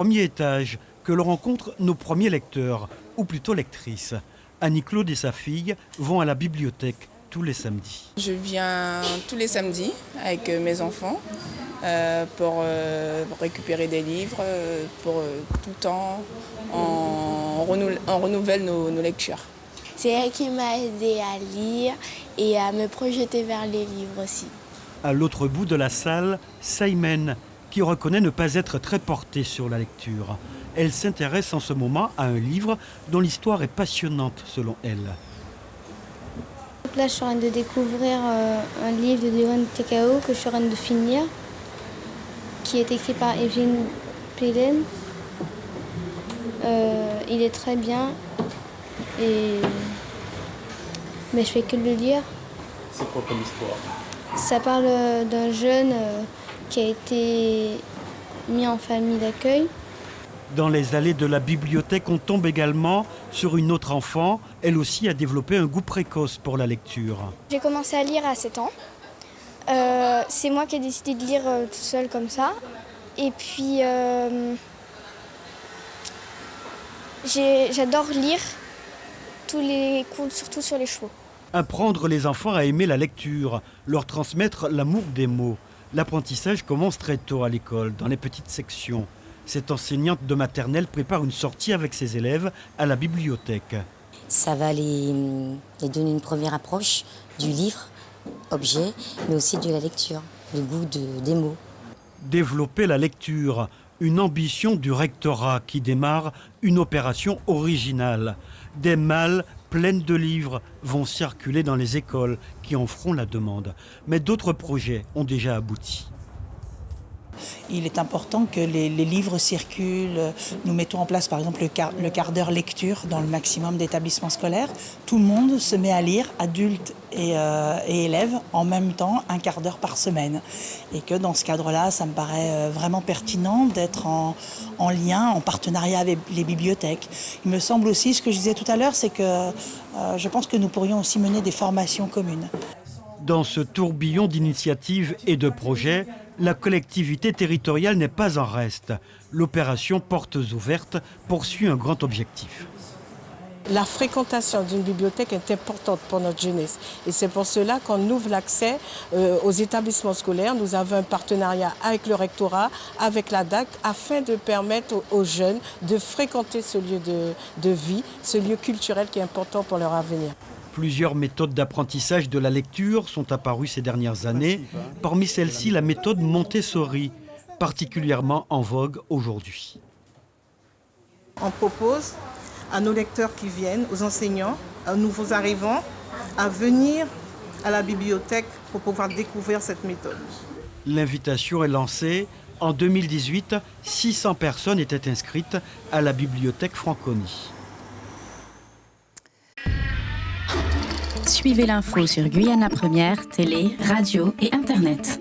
Premier étage, que l'on rencontre nos premiers lecteurs, ou plutôt lectrices. Annie-Claude et sa fille vont à la bibliothèque tous les samedis. Je viens tous les samedis avec mes enfants pour récupérer des livres, pour tout le temps on renouvelle nos lectures. C'est elle qui m'a aidé à lire et à me projeter vers les livres aussi. À l'autre bout de la salle, Saïmen, qui reconnaît ne pas être très portée sur la lecture. Elle s'intéresse en ce moment à un livre dont l'histoire est passionnante selon elle. Là, je suis en train de découvrir un livre de Dewan Tekao que je suis en train de finir, qui est écrit par Evelyn Pelen. Il est très bien, mais je fais que le lire. C'est quoi comme histoire? Ça parle d'un jeune qui a été mis en famille d'accueil. Dans les allées de la bibliothèque, on tombe également sur une autre enfant. Elle aussi a développé un goût précoce pour la lecture. J'ai commencé à lire à 7 ans. C'est moi qui ai décidé de lire toute seule comme ça. Et puis, j'adore lire tous les cours, surtout sur les chevaux. Apprendre les enfants à aimer la lecture, leur transmettre l'amour des mots. L'apprentissage commence très tôt à l'école, dans les petites sections. Cette enseignante de maternelle prépare une sortie avec ses élèves à la bibliothèque. Ça va les donner une première approche du livre, objet, mais aussi de la lecture, le goût des mots. Développer la lecture, une ambition du rectorat qui démarre une opération originale. Des malles pleines de livres vont circuler dans les écoles qui en feront la demande. Mais d'autres projets ont déjà abouti. Il est important que les livres circulent. Nous mettons en place par exemple le quart d'heure lecture dans le maximum d'établissements scolaires. Tout le monde se met à lire, adultes et élèves, en même temps, un quart d'heure par semaine. Et que dans ce cadre-là, ça me paraît vraiment pertinent d'être en lien, en partenariat avec les bibliothèques. Il me semble aussi, ce que je disais tout à l'heure, c'est que je pense que nous pourrions aussi mener des formations communes. Dans ce tourbillon d'initiatives et de projets, la collectivité territoriale n'est pas en reste. L'opération Portes ouvertes poursuit un grand objectif. La fréquentation d'une bibliothèque est importante pour notre jeunesse et c'est pour cela qu'on ouvre l'accès aux établissements scolaires. Nous avons un partenariat avec le rectorat, avec la DAC, afin de permettre aux jeunes de fréquenter ce lieu de vie, ce lieu culturel qui est important pour leur avenir. Plusieurs méthodes d'apprentissage de la lecture sont apparues ces dernières années. Parmi celles-ci, la méthode Montessori, particulièrement en vogue aujourd'hui. On propose à nos lecteurs qui viennent, aux enseignants, aux nouveaux arrivants, à venir à la bibliothèque pour pouvoir découvrir cette méthode. L'invitation est lancée. En 2018, 600 personnes étaient inscrites à la bibliothèque Franconie. Suivez l'info sur Guyana Première, télé, radio et Internet.